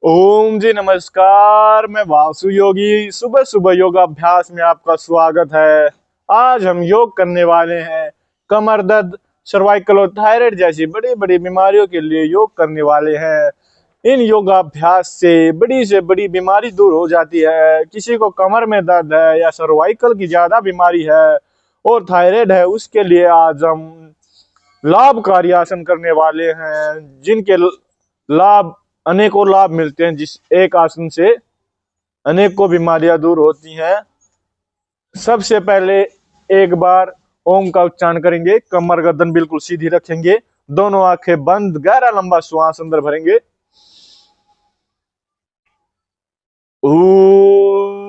ओम जी नमस्कार। मैं वासु योगी। सुबह सुबह योगाभ्यास में आपका स्वागत है। आज हम योग करने वाले हैं। कमर दर्द, सर्वाइकल और थायराइड जैसी बड़ी बड़ी बीमारियों के लिए योग करने वाले हैं। इन योगाभ्यास से बड़ी बीमारी दूर हो जाती है। किसी को कमर में दर्द है या सर्वाइकल की ज्यादा बीमारी है और थायराइड है, उसके लिए आज हम लाभकारी आसन करने वाले हैं, जिनके लाभ अनेकों लाभ मिलते हैं। जिस एक आसन से अनेकों बीमारियां दूर होती हैं। सबसे पहले एक बार ओम का उच्चारण करेंगे। कमर गर्दन बिल्कुल सीधी रखेंगे। दोनों आंखें बंद, गहरा लंबा श्वास अंदर भरेंगे। ऊ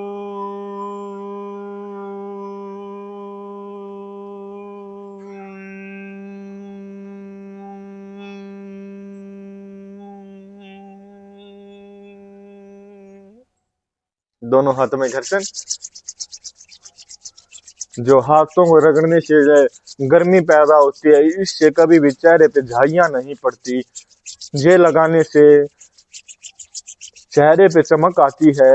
दोनों हाथों में घर्षण। जो हाथों को रगड़ने से गर्मी पैदा होती है, इससे कभी भी चेहरे पे झाइयां नहीं पड़ती। ये लगाने से चेहरे पे चमक आती है।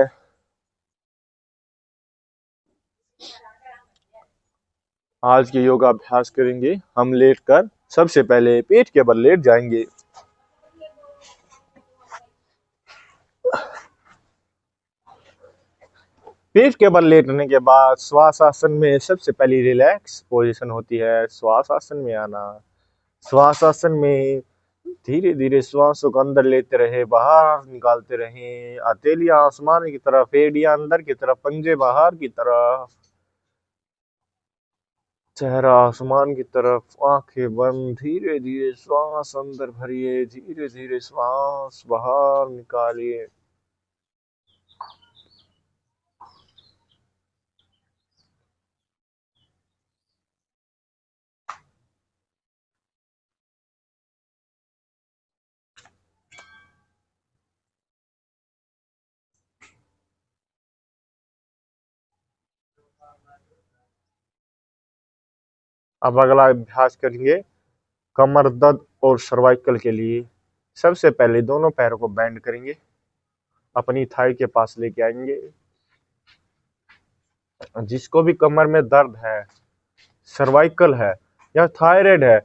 आज के योगा अभ्यास करेंगे हम लेट कर। सबसे पहले पेट के बल लेट जाएंगे। पेट के बल लेटने के बाद श्वास आसन में सबसे पहली रिलैक्स पोजीशन होती है श्वास आसन में आना। श्वास आसन में धीरे धीरे श्वासों को अंदर लेते रहे, बाहर निकालते रहे। हथेलियां आसमान की तरफ, एड़ियां अंदर की तरफ, पंजे बाहर की तरफ, चेहरा आसमान की तरफ, आंखें बंद। धीरे धीरे श्वास अंदर भरिए, धीरे धीरे श्वास बाहर निकालिए। अब अगला अभ्यास करेंगे कमर दर्द और सर्वाइकल के लिए। सबसे पहले दोनों पैरों को बेंड करेंगे, अपनी थाई के पास लेके आएंगे। जिसको भी कमर में दर्द है, सर्वाइकल है या थायराइड है,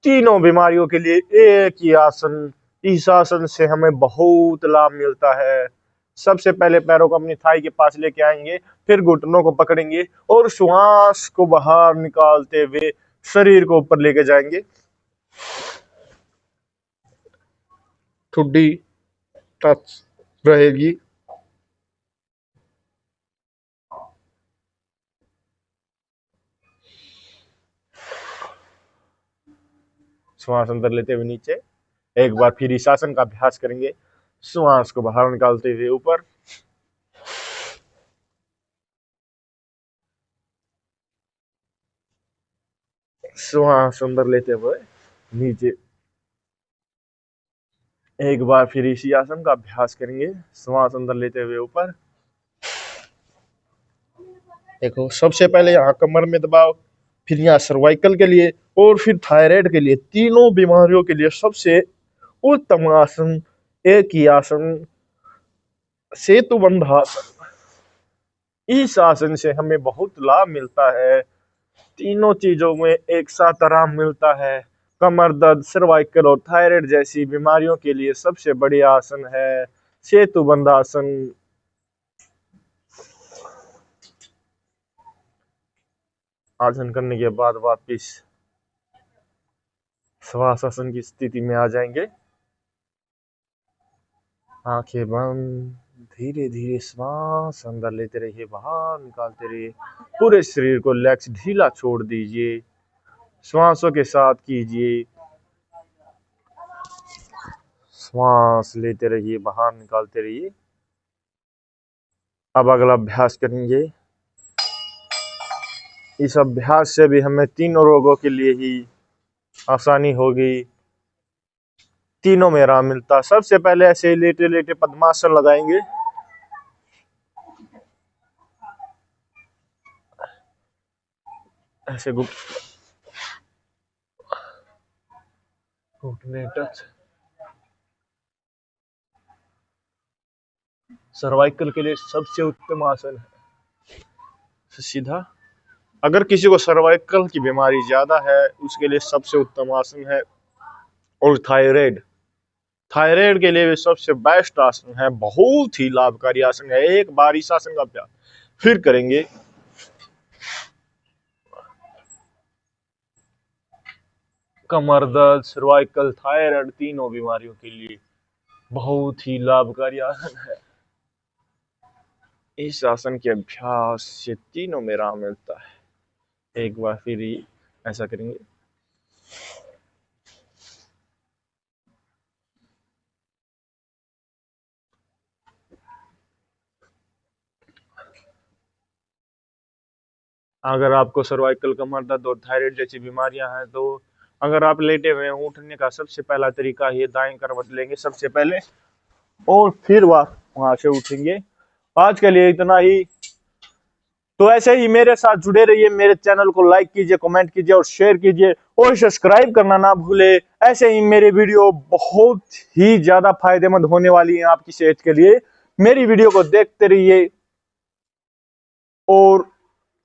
तीनों बीमारियों के लिए एक ही आसन। इस आसन से हमें बहुत लाभ मिलता है। सबसे पहले पैरों को अपनी थाई के पास लेके आएंगे, फिर घुटनों को पकड़ेंगे और श्वास को बाहर निकालते हुए शरीर को ऊपर लेके जाएंगे। ठुड्डी टच रहेगी। श्वास अंदर लेते हुए नीचे। एक बार फिर इस आसन का अभ्यास करेंगे। श्वास को बाहर निकालते हुए ऊपर। श्वास अंदर लेते हुए नीचे। एक बार फिर इसी आसन का अभ्यास करेंगे। श्वास अंदर लेते हुए ऊपर। देखो, सबसे पहले यहाँ कमर में दबाव, फिर यहाँ सर्वाइकल के लिए और फिर थायराइड के लिए, तीनों बीमारियों के लिए सबसे उत्तम आसन एक ही आसन, सेतु बंध आसन। इस आसन से हमें बहुत लाभ मिलता है। तीनों चीजों में एक साथ आराम मिलता है। कमर दर्द, सर्वाइकल और थायराइड जैसी बीमारियों के लिए सबसे बढ़िया आसन है सेतु बंध आसन। आसन करने के बाद वापिस श्वास आसन की स्थिति में आ जाएंगे। आंखें बंद, धीरे धीरे श्वास अंदर लेते रहिए, बाहर निकालते रहिए। पूरे शरीर को रिलैक्स, ढीला छोड़ दीजिए। श्वासों के साथ कीजिए। श्वास लेते रहिए, बाहर निकालते रहिए। अब अगला अभ्यास करेंगे। इस अभ्यास से भी हमें तीनों रोगों के लिए ही आसानी होगी। तीनों में आराम मिलता। सबसे पहले ऐसे लेटे लेटे पद्मासन लगाएंगे। ऐसे घुटने टच। सर्वाइकल के लिए सबसे उत्तम आसन है सीधा। अगर किसी को सर्वाइकल की बीमारी ज्यादा है उसके लिए सबसे उत्तम आसन है। और थायराइड, थायराइड के लिए भी सबसे बेस्ट आसन है, बहुत ही लाभकारी आसन है। एक बार इस आसन का अभ्यास फिर करेंगे। कमर दर्द, सर्वाइकल, थायराइड तीनों बीमारियों के लिए बहुत ही लाभकारी आसन है। इस आसन के अभ्यास से तीनों में राम मिलता है। एक बार फिर ही ऐसा करेंगे। अगर आपको सर्वाइकल, कमर दर्द और थायराइड जैसी बीमारियां हैं तो अगर आप लेटे हुए हैं, उठने का सबसे पहला तरीका ये दाएं करवट लेंगे सबसे पहले और फिर वहां से उठेंगे। आज के लिए इतना ही। तो ऐसे ही मेरे साथ जुड़े रहिए, मेरे चैनल को लाइक कीजिए, कमेंट कीजिए और शेयर कीजिए और सब्सक्राइब करना ना भूले। ऐसे ही मेरी वीडियो बहुत ही ज्यादा फायदेमंद होने वाली है आपकी सेहत के लिए। मेरी वीडियो को देखते रहिए और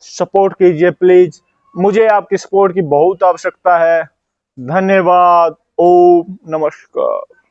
सपोर्ट कीजिए प्लीज। मुझे आपकी सपोर्ट की बहुत आवश्यकता है। धन्यवाद। ओम नमस्कार।